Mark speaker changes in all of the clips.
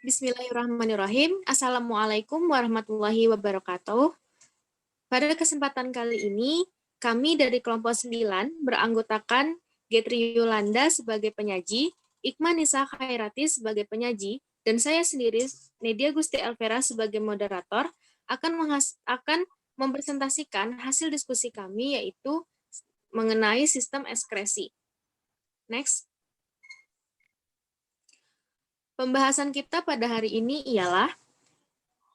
Speaker 1: Bismillahirrahmanirrahim. Assalamualaikum warahmatullahi wabarakatuh. Pada kesempatan kali ini, kami dari kelompok 9 beranggotakan Getri Yolanda sebagai penyaji, Ikma Nisa Khairati sebagai penyaji, dan saya sendiri, Nedia Gusti Elvera sebagai moderator, akan mempresentasikan hasil diskusi kami, yaitu mengenai sistem ekskresi. Next. Pembahasan kita pada hari ini ialah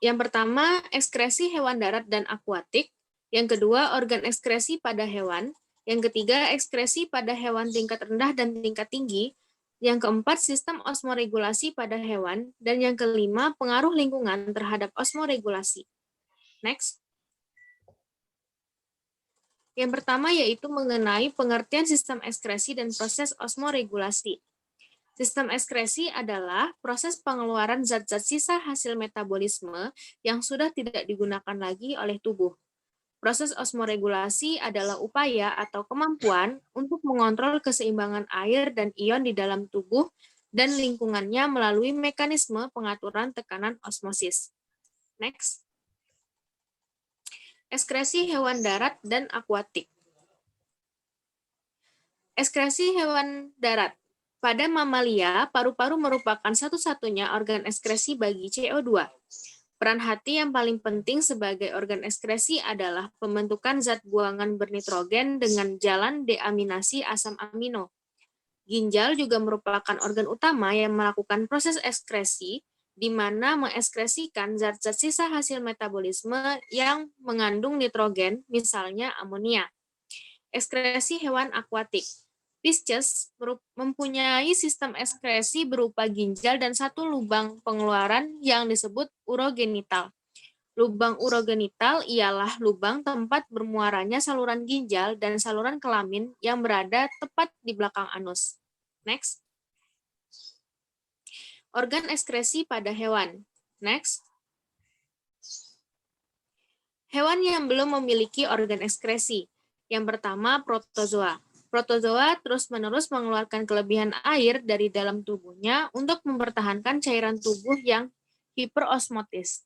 Speaker 1: yang pertama, ekskresi hewan darat dan akuatik. Yang kedua, organ ekskresi pada hewan. Yang ketiga, ekskresi pada hewan tingkat rendah dan tingkat tinggi. Yang keempat, sistem osmoregulasi pada hewan. Dan yang kelima, pengaruh lingkungan terhadap osmoregulasi. Next. Yang pertama yaitu mengenai pengertian sistem ekskresi dan proses osmoregulasi. Sistem ekskresi adalah proses pengeluaran zat-zat sisa hasil metabolisme yang sudah tidak digunakan lagi oleh tubuh. Proses osmoregulasi adalah upaya atau kemampuan untuk mengontrol keseimbangan air dan ion di dalam tubuh dan lingkungannya melalui mekanisme pengaturan tekanan osmosis. Next. Ekskresi hewan darat dan akuatik. Ekskresi hewan darat. Pada mamalia, paru-paru merupakan satu-satunya organ ekskresi bagi CO2. Peran hati yang paling penting sebagai organ ekskresi adalah pembentukan zat buangan bernitrogen dengan jalan deaminasi asam amino. Ginjal juga merupakan organ utama yang melakukan proses ekskresi, di mana mengekskresikan zat-zat sisa hasil metabolisme yang mengandung nitrogen, misalnya amonia. Ekskresi hewan akuatik. Pisces mempunyai sistem ekskresi berupa ginjal dan satu lubang pengeluaran yang disebut urogenital. Lubang urogenital ialah lubang tempat bermuaranya saluran ginjal dan saluran kelamin yang berada tepat di belakang anus. Next. Organ ekskresi pada hewan. Next. Hewan yang belum memiliki organ ekskresi. Yang pertama, protozoa. Protozoa terus-menerus mengeluarkan kelebihan air dari dalam tubuhnya untuk mempertahankan cairan tubuh yang hiperosmotis.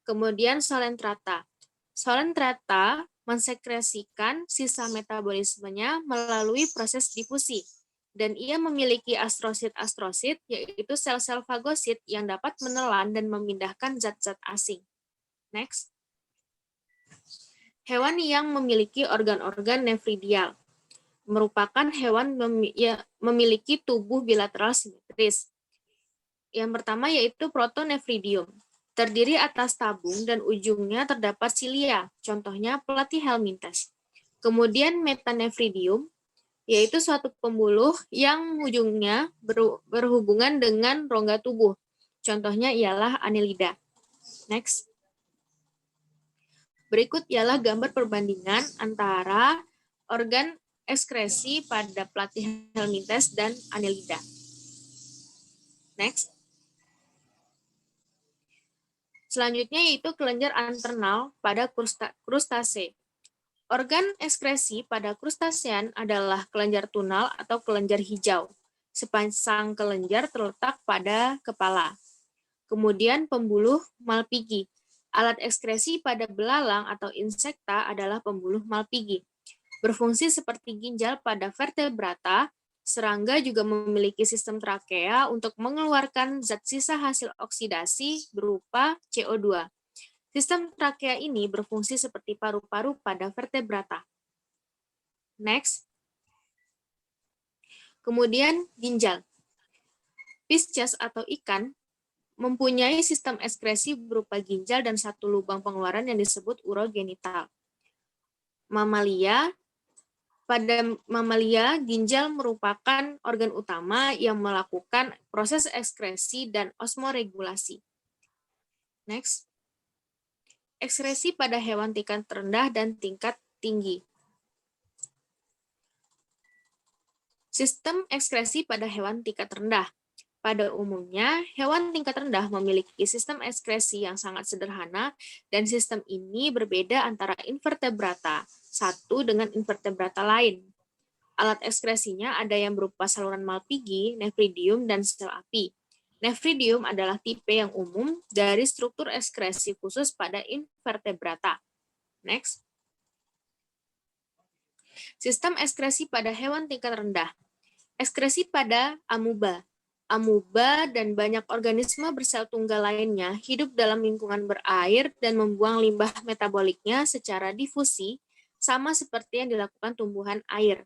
Speaker 1: Kemudian Solentrata. Solentrata mensekresikan sisa metabolismenya melalui proses difusi. Dan ia memiliki astrosit-astrosit, yaitu sel-sel fagosit yang dapat menelan dan memindahkan zat-zat asing. Next. Hewan yang memiliki organ-organ nefridial merupakan hewan memiliki tubuh bilateral simetris. Yang pertama yaitu protonefridium. Terdiri atas tabung dan ujungnya terdapat silia, contohnya Platyhelminthes. Kemudian metanefridium, yaitu suatu pembuluh yang ujungnya berhubungan dengan rongga tubuh. Contohnya ialah Annelida. Next. Berikut ialah gambar perbandingan antara organ ekskresi pada Platyhelminthes dan Annelida. Next. Selanjutnya yaitu kelenjar anternal pada krustase. Organ ekskresi pada krustasean adalah kelenjar tunal atau kelenjar hijau. Sepasang kelenjar terletak pada kepala. Kemudian pembuluh Malpighi. Alat ekskresi pada belalang atau insekta adalah pembuluh Malpighi. Berfungsi seperti ginjal pada vertebrata, serangga juga memiliki sistem trakea untuk mengeluarkan zat sisa hasil oksidasi berupa CO2. Sistem trakea ini berfungsi seperti paru-paru pada vertebrata. Next. Kemudian ginjal. Pisces atau ikan mempunyai sistem ekskresi berupa ginjal dan satu lubang pengeluaran yang disebut urogenital. Pada mamalia, ginjal merupakan organ utama yang melakukan proses ekskresi dan osmoregulasi. Next. Ekskresi pada hewan tingkat rendah dan tingkat tinggi. Sistem ekskresi pada hewan tingkat rendah. Pada umumnya, hewan tingkat rendah memiliki sistem ekskresi yang sangat sederhana dan sistem ini berbeda antara invertebrata satu dengan invertebrata lain. Alat ekskresinya ada yang berupa saluran Malpighi, nefridium, dan sel api. Nephridium adalah tipe yang umum dari struktur ekskresi khusus pada invertebrata. Next. Sistem ekskresi pada hewan tingkat rendah. Ekskresi pada amuba. Amuba dan banyak organisme bersel tunggal lainnya hidup dalam lingkungan berair dan membuang limbah metaboliknya secara difusi, sama seperti yang dilakukan tumbuhan air.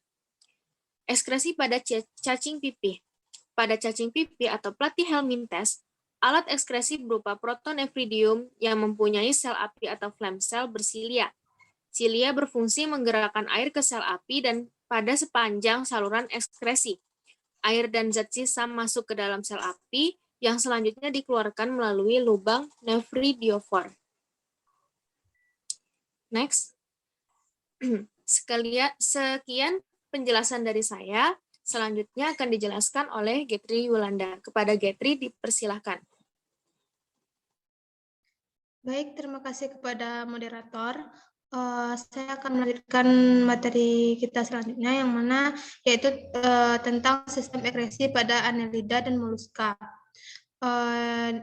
Speaker 1: Ekskresi pada cacing pipih. Pada cacing pipih atau Platyhelminthes, alat ekskresi berupa protonephridium yang mempunyai sel api atau phloem cell bersilia. Silia berfungsi menggerakkan air ke sel api dan pada sepanjang saluran ekskresi. Air dan zat sisa masuk ke dalam sel api yang selanjutnya dikeluarkan melalui lubang nephridiophore. Next. Sekian penjelasan dari saya. Selanjutnya akan dijelaskan oleh Getri Yulanda. Kepada Getri dipersilahkan.
Speaker 2: Baik, terima kasih kepada moderator. Saya akan melanjutkan materi kita selanjutnya yang mana yaitu tentang sistem ekskresi pada Annelida dan Moluska.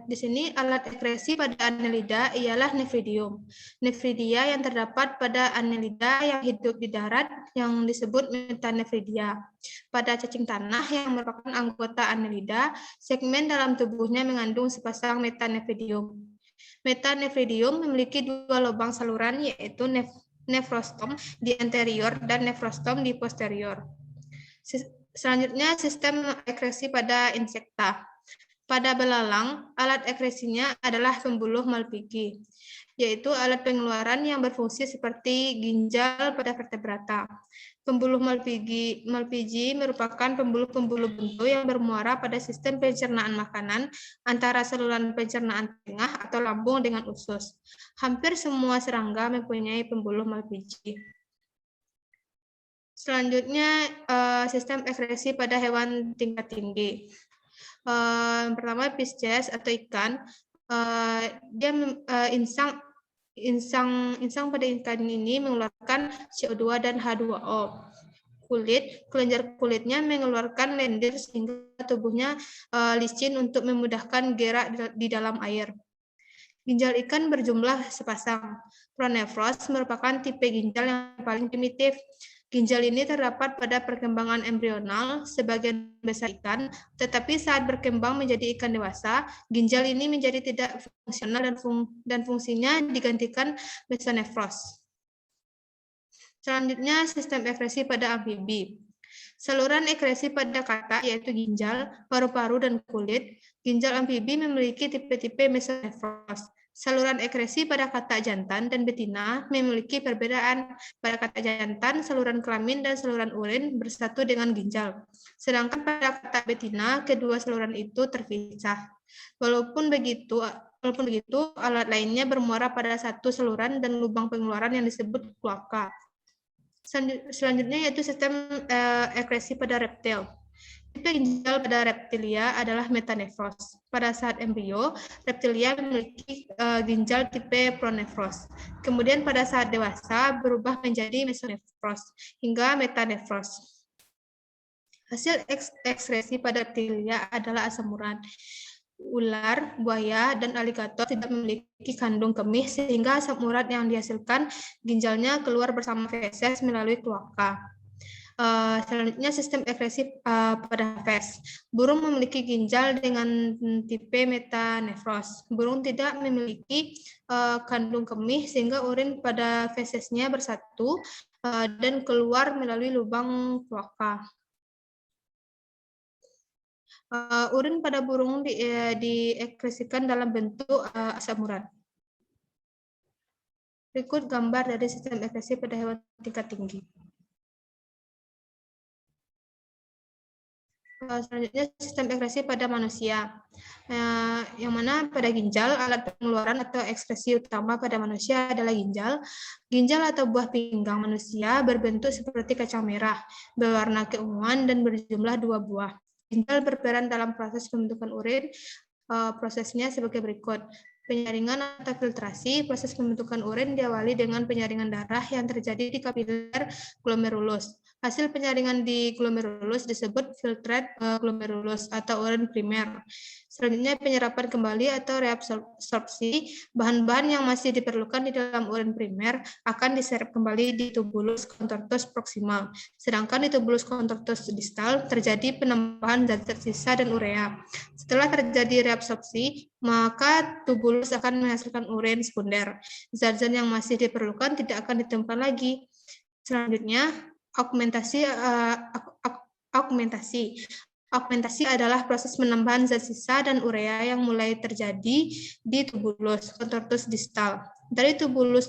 Speaker 2: Di sini alat ekskresi pada Annelida ialah Nephridium. Nephridia yang terdapat pada Annelida yang hidup di darat yang disebut Metanephridia. Pada cacing tanah yang merupakan anggota Annelida, segmen dalam tubuhnya mengandung sepasang Metanephridium. Metanephridium memiliki dua lubang saluran yaitu nefrostom di anterior dan nefrostom di posterior. Selanjutnya sistem ekskresi pada insekta. Pada belalang, alat ekskresinya adalah pembuluh Malpighi, yaitu alat pengeluaran yang berfungsi seperti ginjal pada vertebrata. Pembuluh Malpighi merupakan pembuluh-pembuluh bentuk yang bermuara pada sistem pencernaan makanan antara saluran pencernaan tengah atau lambung dengan usus. Hampir semua serangga mempunyai pembuluh Malpighi. Selanjutnya, sistem ekskresi pada hewan tingkat tinggi. Pertama, Pisces atau ikan, dia insang pada ikan ini mengeluarkan CO2 dan H2O. Kelenjar kulitnya mengeluarkan lendir sehingga tubuhnya licin untuk memudahkan gerak di dalam air. Ginjal ikan berjumlah sepasang. Pronephros merupakan tipe ginjal yang paling primitif. Ginjal ini terdapat pada perkembangan embrional sebagian besar ikan, tetapi saat berkembang menjadi ikan dewasa, ginjal ini menjadi tidak fungsional dan fungsinya digantikan mesonephros. Selanjutnya, sistem ekskresi pada amfibi. Saluran ekskresi pada katak yaitu ginjal, paru-paru, dan kulit. Ginjal amfibi memiliki tipe-tipe mesonephros. Saluran ekskresi pada katak jantan dan betina memiliki perbedaan. Pada katak jantan, saluran kelamin dan saluran urin bersatu dengan ginjal. Sedangkan pada katak betina, kedua saluran itu terpisah. Walaupun begitu, alat lainnya bermuara pada satu saluran dan lubang pengeluaran yang disebut kloaka. Selanjutnya yaitu sistem ekskresi pada reptil. Tipe ginjal pada reptilia adalah metanephros. Pada saat embrio, reptilia memiliki ginjal tipe pronephros. Kemudian pada saat dewasa berubah menjadi mesonephros hingga metanephros. Hasil ekskresi pada reptilia adalah asam urat. Ular, buaya, dan aligator tidak memiliki kandung kemih sehingga asam urat yang dihasilkan ginjalnya keluar bersama feses melalui kloaka. Selanjutnya sistem ekskresi pada fes. Burung memiliki ginjal dengan tipe metanephros. Burung tidak memiliki kandung kemih sehingga urin pada fesesnya bersatu dan keluar melalui lubang kloaka. Urin pada burung diekskresikan dalam bentuk asam urat. Berikut gambar dari sistem ekskresi pada hewan tingkat tinggi. Selanjutnya sistem ekskresi pada manusia, yang mana pada ginjal, alat pengeluaran atau ekskresi utama pada manusia adalah ginjal. Ginjal atau buah pinggang manusia berbentuk seperti kacang merah, berwarna keunguan dan berjumlah 2 buah. Ginjal berperan dalam proses pembentukan urin. Prosesnya sebagai berikut. Penyaringan atau filtrasi. Proses pembentukan urin diawali dengan penyaringan darah yang terjadi di kapiler glomerulus. Hasil penyaringan di glomerulus disebut filtrate glomerulus atau urin primer. Selanjutnya penyerapan kembali atau reabsorpsi bahan-bahan yang masih diperlukan di dalam urin primer akan diserap kembali di tubulus contortus proximal. Sedangkan di tubulus contortus distal terjadi penambahan zat tersisa dan urea. Setelah terjadi reabsorpsi, maka tubulus akan menghasilkan urin sekunder. Zat-zat yang masih diperlukan tidak akan ditemukan lagi. Selanjutnya, augmentasi adalah proses penambahan zat sisa dan urea yang mulai terjadi di tubulus contortus distal. Dari tubulus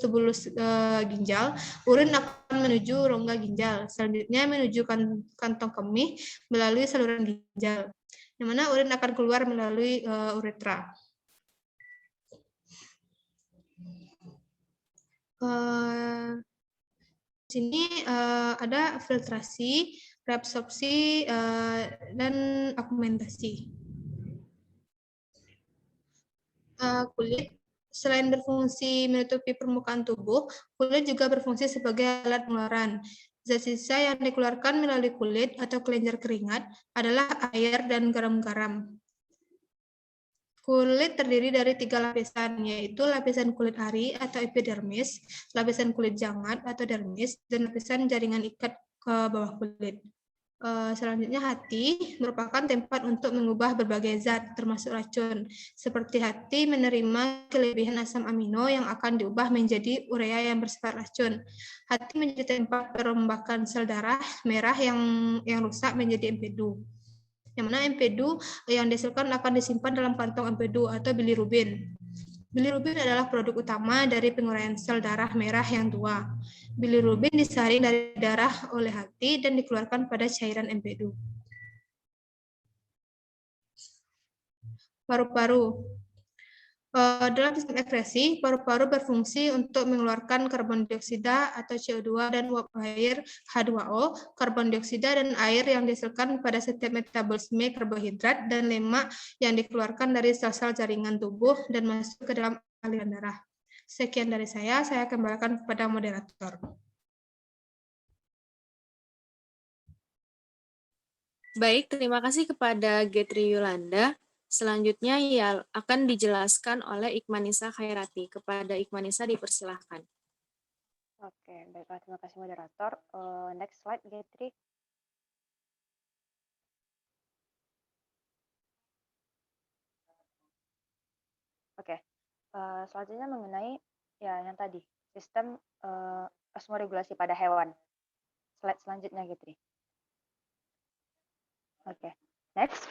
Speaker 2: ginjal, urin akan menuju rongga ginjal. Selanjutnya menuju kantong kemih melalui saluran ginjal, di mana urin akan keluar melalui uretra. Di sini ada filtrasi, reabsorpsi, dan augmentasi. Kulit, selain berfungsi menutupi permukaan tubuh, kulit juga berfungsi sebagai alat pengeluaran. Zat sisa yang dikeluarkan melalui kulit atau kelenjar keringat adalah air dan garam-garam. Kulit terdiri dari 3 lapisan, yaitu lapisan kulit ari atau epidermis, lapisan kulit jangat atau dermis, dan lapisan jaringan ikat ke bawah kulit. Selanjutnya hati merupakan tempat untuk mengubah berbagai zat, termasuk racun. Seperti hati menerima kelebihan asam amino yang akan diubah menjadi urea yang bersifat racun. Hati menjadi tempat perombakan sel darah merah yang rusak menjadi empedu. Yang mana empedu yang dihasilkan akan disimpan dalam kantong empedu atau bilirubin. Bilirubin adalah produk utama dari penguraian sel darah merah yang tua. Bilirubin disaring dari darah oleh hati dan dikeluarkan pada cairan empedu. Paru-paru. Dalam sistem ekskresi, paru-paru berfungsi untuk mengeluarkan karbon dioksida atau CO2 dan uap air H2O, karbon dioksida dan air yang dihasilkan pada setiap metabolisme karbohidrat dan lemak yang dikeluarkan dari sel-sel jaringan tubuh dan masuk ke dalam aliran darah. Sekian dari saya kembalikan kepada moderator.
Speaker 1: Baik, terima kasih kepada Getri Yolanda. Selanjutnya akan dijelaskan oleh Ikhmanisa Khairati. Kepada Ikhmanisa dipersilahkan.
Speaker 3: Oke, baiklah, terima kasih moderator. Next slide, Getri. Oke, selanjutnya mengenai yang tadi, sistem osmoregulasi pada hewan. Slide selanjutnya, Getri. Oke, next.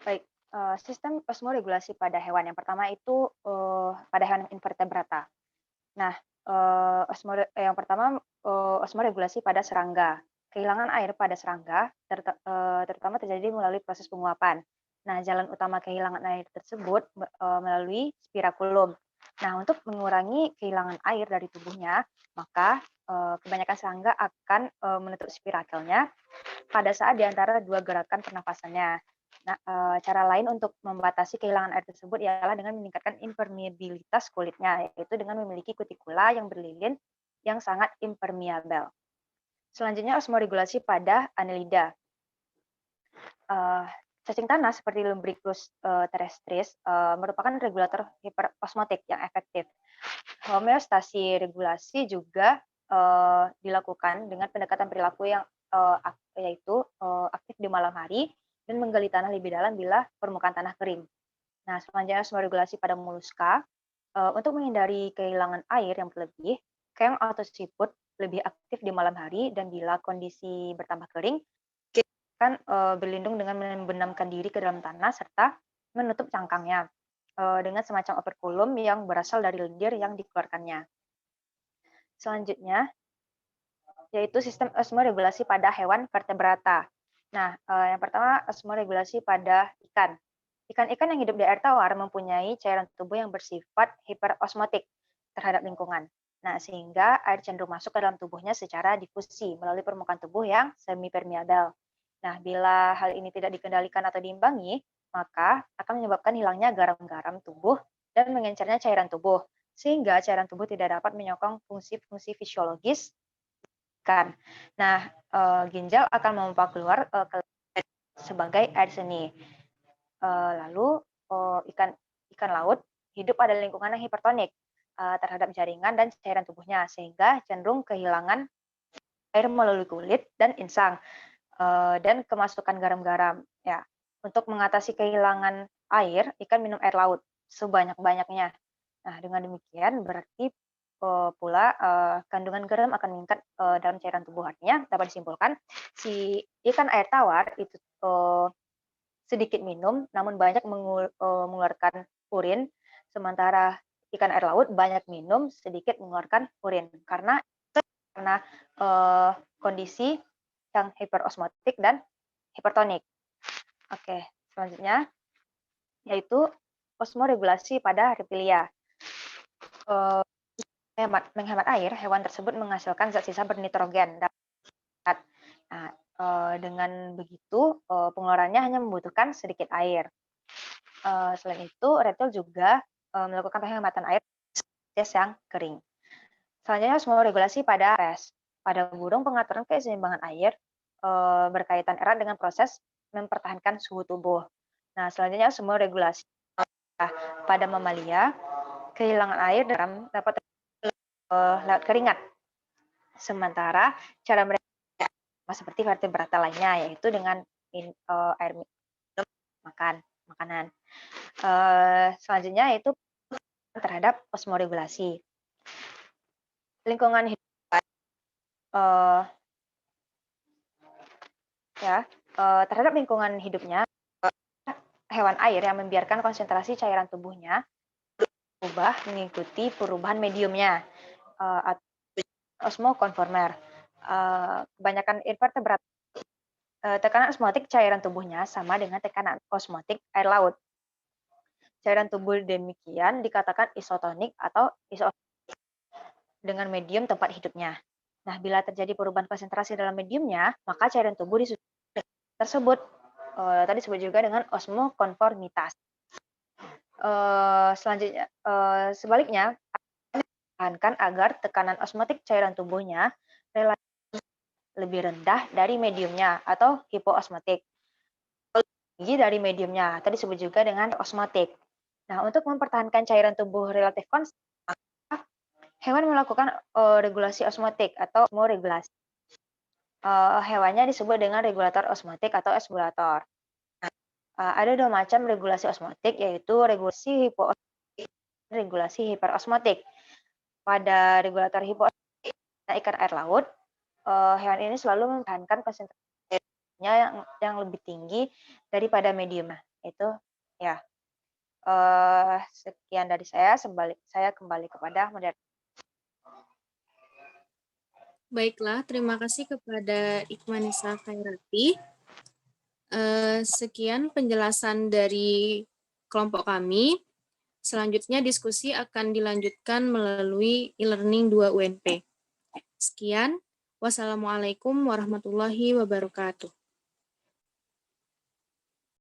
Speaker 3: Baik, sistem osmoregulasi pada hewan. Yang pertama itu pada hewan invertebrata. Nah, yang pertama osmoregulasi pada serangga. Kehilangan air pada serangga terutama terjadi melalui proses penguapan. Nah, jalan utama kehilangan air tersebut melalui spirakulum. Nah, untuk mengurangi kehilangan air dari tubuhnya, maka kebanyakan serangga akan menutup spirakelnya pada saat di antara 2 gerakan pernafasannya. Nah, cara lain untuk membatasi kehilangan air tersebut ialah dengan meningkatkan impermeabilitas kulitnya, yaitu dengan memiliki kutikula yang berlilin yang sangat impermeabel. Selanjutnya, osmoregulasi pada Annelida. Cacing tanah seperti Lumbricus terrestris merupakan regulator hiperosmotik yang efektif. Homeostasi regulasi juga dilakukan dengan pendekatan perilaku yang yaitu aktif di malam hari dan menggali tanah lebih dalam bila permukaan tanah kering. Nah, selanjutnya osmoregulasi pada moluska. Untuk menghindari kehilangan air yang berlebih, keong atau siput lebih aktif di malam hari dan bila kondisi bertambah kering, akan berlindung dengan membenamkan diri ke dalam tanah serta menutup cangkangnya dengan semacam operculum yang berasal dari lendir yang dikeluarkannya. Selanjutnya, yaitu sistem osmoregulasi pada hewan vertebrata. Nah, yang pertama osmoregulasi pada ikan. Ikan-ikan yang hidup di air tawar mempunyai cairan tubuh yang bersifat hiperosmotik terhadap lingkungan. Nah, sehingga air cenderung masuk ke dalam tubuhnya secara difusi melalui permukaan tubuh yang semi-permeabel. Nah, bila hal ini tidak dikendalikan atau diimbangi, maka akan menyebabkan hilangnya garam-garam tubuh dan mengencernya cairan tubuh, sehingga cairan tubuh tidak dapat menyokong fungsi-fungsi fisiologis ikan. Nah, ginjal akan memompa keluar sebagai air seni. Lalu ikan laut hidup pada lingkungan yang hipertonik terhadap jaringan dan cairan tubuhnya, sehingga cenderung kehilangan air melalui kulit dan insang dan kemasukan garam-garam. Ya, untuk mengatasi kehilangan air, ikan minum air laut sebanyak-banyaknya. Nah, dengan demikian berarti pula kandungan garam akan meningkat dalam cairan tubuh. Artinya dapat disimpulkan si ikan air tawar itu sedikit minum, namun banyak mengeluarkan urin, sementara ikan air laut banyak minum, sedikit mengeluarkan urin. Karena kondisi yang hiperosmotik dan hipertonik. Oke, selanjutnya yaitu osmoregulasi pada reptilia. Menghemat air, hewan tersebut menghasilkan zat sisa bernitrogen. Nah, dengan begitu pengeluarannya hanya membutuhkan sedikit air. Selain itu, reptil juga melakukan penghematan air yang kering. Selanjutnya, osmoregulasi pada res. Pada burung, pengaturan keseimbangan air berkaitan erat dengan proses mempertahankan suhu tubuh. Nah, selanjutnya osmoregulasi pada mamalia, kehilangan air dapat lewat keringat. Sementara cara mereka seperti vertebrata lainnya, yaitu dengan air minum, makanan. Selanjutnya itu terhadap osmoregulasi. Lingkungan hidup terhadap lingkungan hidupnya, hewan air yang membiarkan konsentrasi cairan tubuhnya berubah mengikuti perubahan mediumnya atau osmokonformer. Kebanyakan invertebrata tekanan osmotik cairan tubuhnya sama dengan tekanan osmotik air laut. Cairan tubuh demikian dikatakan isotonik atau isoosmotik dengan medium tempat hidupnya. Nah, bila terjadi perubahan konsentrasi dalam mediumnya, maka cairan tubuh tersebut tadi disebut juga dengan osmokonformitas. Selanjutnya, sebaliknya, dipertahankan agar tekanan osmotik cairan tubuhnya relatif lebih rendah dari mediumnya atau hipoosmotik, tinggi dari mediumnya, tadi disebut juga dengan osmotik. Nah, untuk mempertahankan cairan tubuh relatif konstan, hewan melakukan regulasi osmotik atau osmoregulasi. Hewannya disebut dengan regulator osmotik atau osmolator. Ada dua macam regulasi osmotik, yaitu regulasi hipoosmotik dan regulasi hiperosmotik. Pada regulator hipoosmotik, ikan air laut, hewan ini selalu mempertahankan konsentrasinya yang lebih tinggi daripada medium. Itu ya. Sekian dari saya. Saya kembali kepada moderator.
Speaker 1: Baiklah, terima kasih kepada Ikhwanisa Khairati. Sekian penjelasan dari kelompok kami. Selanjutnya diskusi akan dilanjutkan melalui e-learning 2 UNP. Sekian, wassalamualaikum warahmatullahi wabarakatuh.